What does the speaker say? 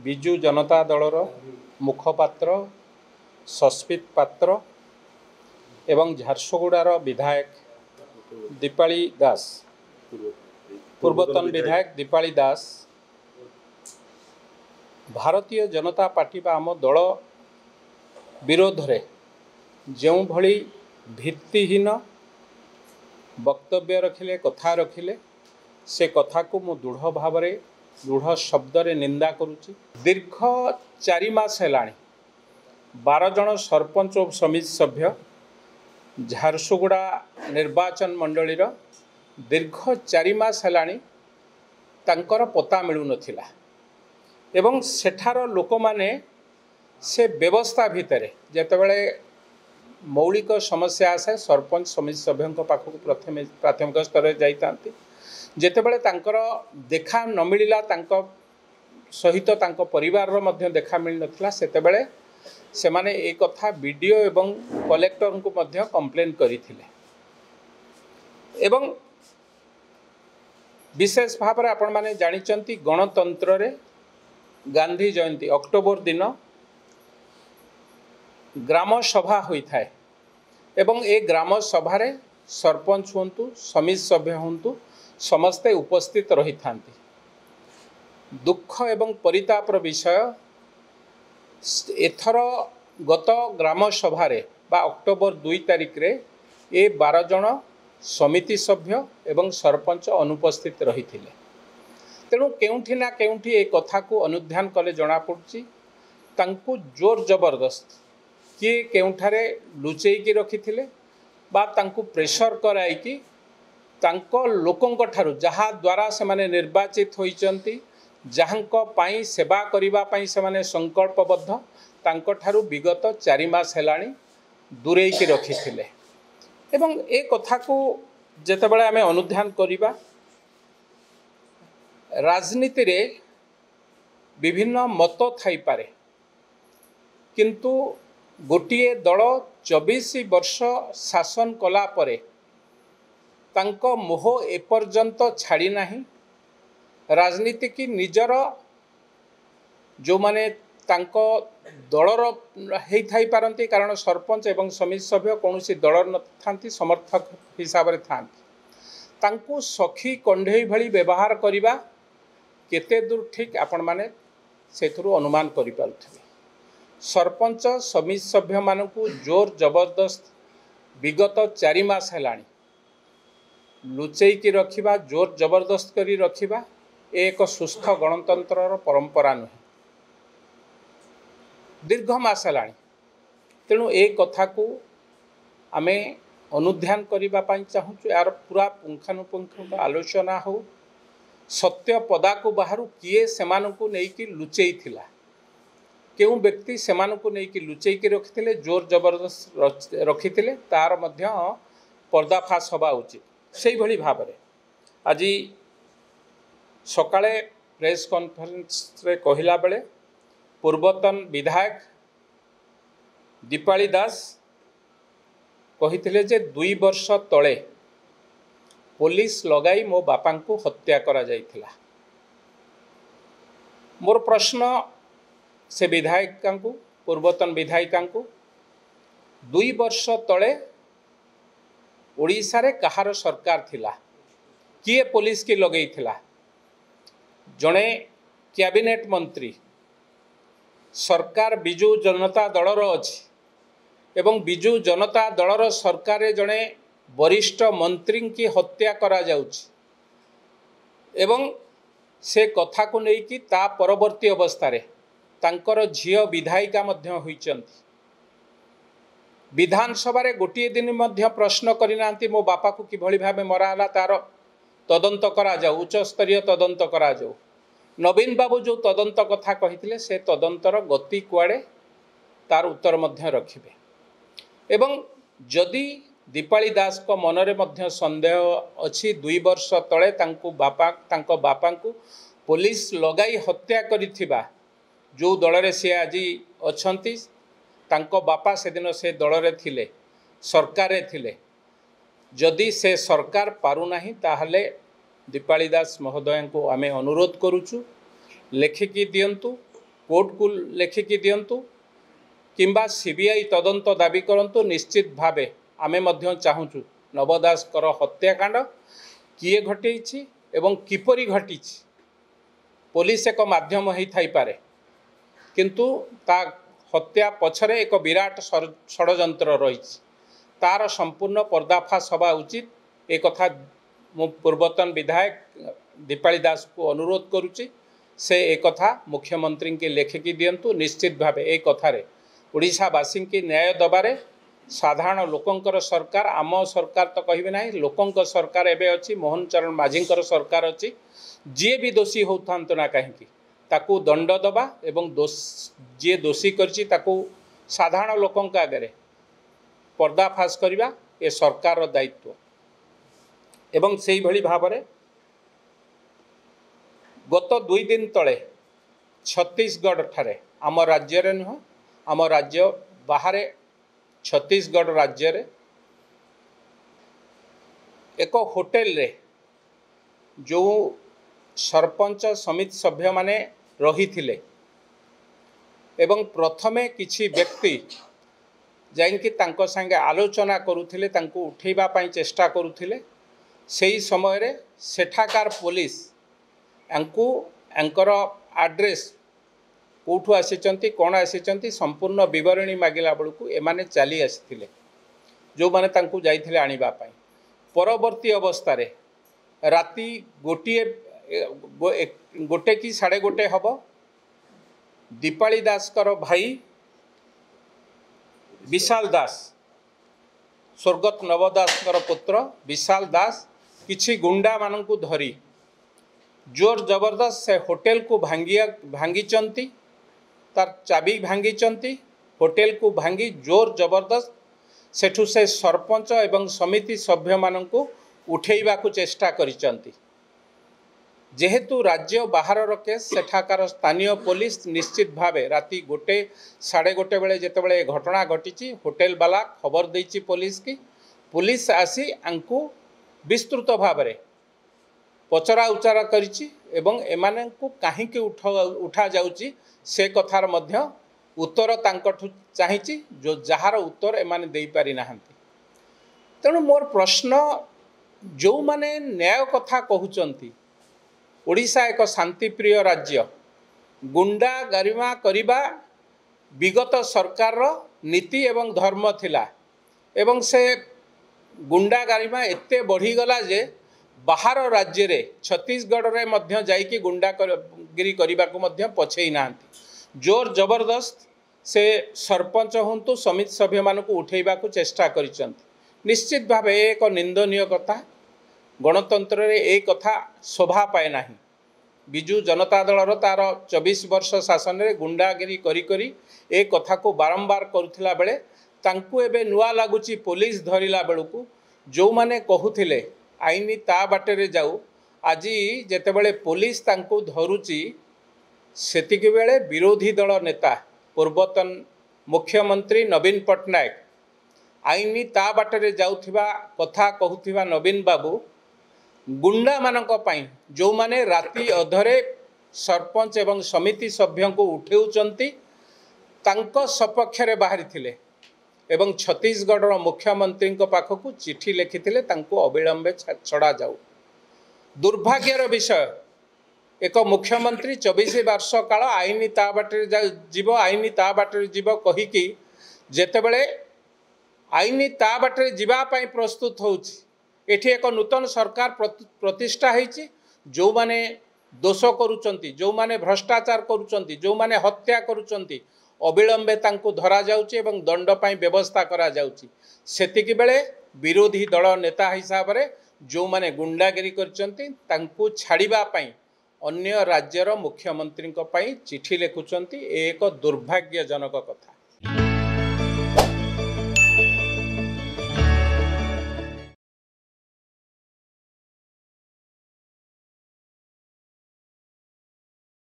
विजु जनता दलर मुखपात्र सस्मित पात्र एवं झारसुगुड़ार विधायक दीपाली दास पूर्वतन विधायक दीपाली दास भारतीय जनता पार्टी बा आम दल विरोध रे जो भली भित्तिहीन वक्तव्य रखिले कथा रखिले से कथा को मु दृढ़ भाव दृढ़ शब्द रे निंदा करुच्ची। दीर्घ 4 मास हेलाणी 12 जन सरपंच और समिति सभ्य झारसुगुड़ा निर्वाचन मंडलीर दीर्घ 4 मास हेलाणी तांकर पता मिलू नथिला एवं सेठार लोक माने से व्यवस्था भितर जेतेबेले मौलिक समस्या आसे सरपंच समिति सभ्यों पाखक प्रथम प्राथमिक स्तर जाइतांती जेतेबेले तांकर देखा न मिलिला तांको सहित तांको परिवार रो मध्य देखा मिल नथिला सेतेबेले से माने एक कथा वीडियो एवं कलेक्टर को मध्य कंप्लेन करिथिले एवं विशेष भाव में आपण माने जानिचंती गणतंत्र रे गांधी जयंती अक्टोबर दिन ग्राम सभा होई थाए एवं ए ग्राम सभा रे सरपंच होंतु समिति सभ्य होंतु समस्ते उपस्थित रही थांती। दुख एवं परितापर विषय एथर गत ग्राम सभा रे बा अक्टोबर 2 तारिख रे ए 12 जन समिति सभ्य एवं सरपंच अनुपस्थित रही थिले। तेणु केउठी ना केउठी ए कथा को अनुध्यान कले जना पड़ुची तांकु जोर जबरदस्त किए केउठारे लुचेकी रखिथिले बा तांकु प्रेशर कराई कि तांको लोकंक ठारू जहा द्वारा से माने निर्वाचित होइचंती जहांको पाई सेवा करिबा पाई से माने संकल्पबद्ध तांको ठारू विगत 4 मास हेलाणी दूरेकी रखिथिले एवं ए कथा को जेतेबेले आमे अनुध्यान करिबा राजनीति रे विभिन्न मत थाई पारे किंतु गोटिए दल 24 वर्ष शासन कला परे तांको मोह एपर्यंत छाड़ी नाही राजनीति की निजर जो माने तांको दलर हेई थाई पारंती कारण सरपंच एवं समिति सभ्य कौनसी दलर न थांती समर्थक हिसाब रे थांती तांको सखी कंढेई भली व्यवहार करिबा केते दूर ठीक आपण माने सेथुरु अनुमान करि पारुथिबे। सरपंच समिति सभ्य मानकु जोर जबरदस्त विगत 4 मास हेलाणी लुचेई की रखिबा जोर जबरदस्त करी रखिबा एक सुस्थ गणतंत्र परंपरा नुहे दीर्घ मास हेलाणी। तेणु ए कथा को आमे अनुध्यान करिबा पाई चाहूँ यार पूरा पुंखानुपुंख आलोचना हो सत्य पदा को बाहर किए सेमानकु नेकी लुचेई थिला केउ व्यक्ति सेमानकु नेकी लुचेई की रखिथिले जोर जबरदस्त रखिथिले तार मध्य पर्दाफाश हवा उचित से भली भाव में आज सकाळे प्रेस कॉन्फ्रेंस रे कहिला बेले पूर्वतन विधायक दीपाली दास कहिथिले जे 2 वर्ष तले पुलिस लगाई मो बापा को हत्या करा जाइथिला। मोर प्रश्न से विधायिका को पूर्वतन विधायिका को 2 वर्ष तले ओडिशा रे कहार सरकार थिला किए पुलिस की लगई थिला जड़े कैबिनेट मंत्री सरकार विजु जनता दलर अछि एवं विजु जनता दलर सरकार रे जड़े वरिष्ठ मंत्री की हत्या करा जाउछि एवं से कथा को नहीं कि ता परवर्ती अवस्था रे तांकर झियो विधायिका मध्य होइचंती विधानसभा रे गोटे दिन मध्य प्रश्न करिनांती मो बापा को किभली भाबे मराला तार तदंत करा जाऊ उच्च स्तरीय तदंत करा जाऊ नवीन बाबू जो तदंत कथा कहिथिले से तदंतर गति कुआडे तार उत्तर मध्य रखिबे एवं जदि दीपाली दास को मनरे मध्य संदेह अछि 2 वर्ष तले तांको बापा को पुलिस लगाई हत्या करिथिबा जो दल रे से आज अछंती तांको बापा से दिन से दल रे थिले सरकार रे थिले जदि से सरकार पारु नाही ताहले दीपाली दास महोदय को आमे अनुरोध करूचु लेखिकी दियंतु कोर्ट को लेखिकी दिंतु किंबा सीबीआई तदंत दाबी करंतु निश्चित भावे आमे मध्य चाहूँ नव दास हत्याकांड किए घटे एवं किपरि घटी पुलिस एक माध्यम ही थाई पारे किंतु ता हत्या पछरे एक विराट षड्यंत्र रही तार संपूर्ण पर्दाफाश हवा उचित एक कथा मु पूर्वतन विधायक दीपाली दास को अनुरोध करुच्ची से एक कथा मुख्यमंत्री के लेखिकी दिंतु निश्चित भावे एक कथार ओडिशावासी की न्याय दबारे साधारण लोकंकर सरकार आम सरकार तो कहिबे ना लोकंक सरकार एबे अछि मोहन चरण माझींकर सरकार अछि जी भी दोषी होता ना कहीं ताकू दंड दबा एवं जी दोषी करछि ताकू साधारण लोकंक आगे पर्दाफाश करवा ए सरकार दायित्व एवं से भली भावरे गत 2 दिन तले छत्तीसगढ़ ठारे आम राज्य रे नुह आम राज्य बाहर छत्तीसगढ़ राज्य रे एक होटेल रे जो सरपंच समिति सभ्य माने रही थिले एवं प्रथमे किछि व्यक्ति जाइंकी तांको संगे आलोचना करुथिले तांको उठेबा पई चेष्टा करुथिले सेही समय रे सेठाकार पुलिस अंकु अंकर एड्रेस कोठु आसीचंती कोन आसीचंती संपूर्ण विवरणी मागिला बळकु एमाने चली आसीथिले जो माने तांको जाइथिले आनिबा पई परवर्ती अवस्था रे राति गोटे कि 1:30 हब दीपाली दास कर भाई विशाल दास स्वर्गत नवदास पुत्र विशाल दास किछि गुंडा मानकु धरी जोर जबरदस्त से होटेल को भांगी तार चाबी भांगी होटेल को भांगी जोर जबरदस्त सेठु से सरपंच एवं समिति सभ्य मानकु उठेइबा को चेष्टा करिसंती जेहेतु राज्य बाहर केस सेठाकार स्थानीय पुलिस निश्चित भावे राति 1:30 बेले जितेबाला घटना घटी होटेल वाला खबर देछि पुलिस आसी आंकु विस्तृत भाव में पचरा उचारा करिछि एवं एमानंकु काहीकि उठा जाउछि से कथार मध्य उत्तर तांकठु चाहिछि जो जहार उत्तर एमाने देई पारि नाहंती। तेणु मोर प्रश्न जो माने न्याय कथा कहउचंती ओडिशा एक शांतिप्रिय राज्य गुंडा गरिमा करिबा विगत सरकार नीति एवं धर्म थिला एवं से गुंडा गरिमा एते बढ़ी गला जे बाहर राज्य रे छत्तीसगढ़ रे मध्य जाइकी गुंडागिरी करने को मध्य पछेई नांती जोर जबरदस्त से सरपंच हूँ समिति सभ्य मान उठेबा को चेष्टा करिसंती। निश्चित भाव एक निंदनीय कथा गणतंत्र रे एक कथा शोभा पाए ना। बिजु जनता दलर तार 24 वर्ष शासन रे गुंडागिरी करी करी एक कथा को बारंबार करुथिला बेले तांकु एबे नुआ लागुची पुलिस धरिला बेलू जो माने कहूथिले आईनी ता बाटे रे जाऊ आज जेतेबेले पुलिस तांकु धरुची सेतिके बेले विरोधी दल नेता पूर्वतन मुख्यमंत्री नवीन पट्टनायक आईनी ता बाटे रे जाउथिबा कथा कहूथिबा नवीन बाबू गुंडा मानक पई जो माने राति अधरे सरपंच एवं समिति सभ्य को उठेउचंती तांको सपक्ष रे बाहरी थिले एवं छत्तीसगढ़ मुख्यमंत्री पाखक चिठी लिखिथिले तांको अविलंबे छड़ा जाऊ। दुर्भाग्यर विषय एक मुख्यमंत्री 24 वर्ष काल आईनी ता बाटे जीव आईनी ता बाटे जीव कहिकी जेतेबेले आईनी ता बाटे जीवा पई प्रस्तुत होउची एठी एक नूतन सरकार प्रतिष्ठा होईची जो माने दोष करुचंती जो माने भ्रष्टाचार करुचंती जो माने हत्या करुचंती अविलंबे तांको धरा जाउची एवं दंड पई व्यवस्था करा जाउची। सेतिकी बेले विरोधी दल नेता हिसाब रे जो माने गुंडागिरी करचंती तांको छाड़िबा पई अन्य राज्यर मुख्यमंत्री को पई चिठी लिखुचंती एक दुर्भाग्यजनक कथा।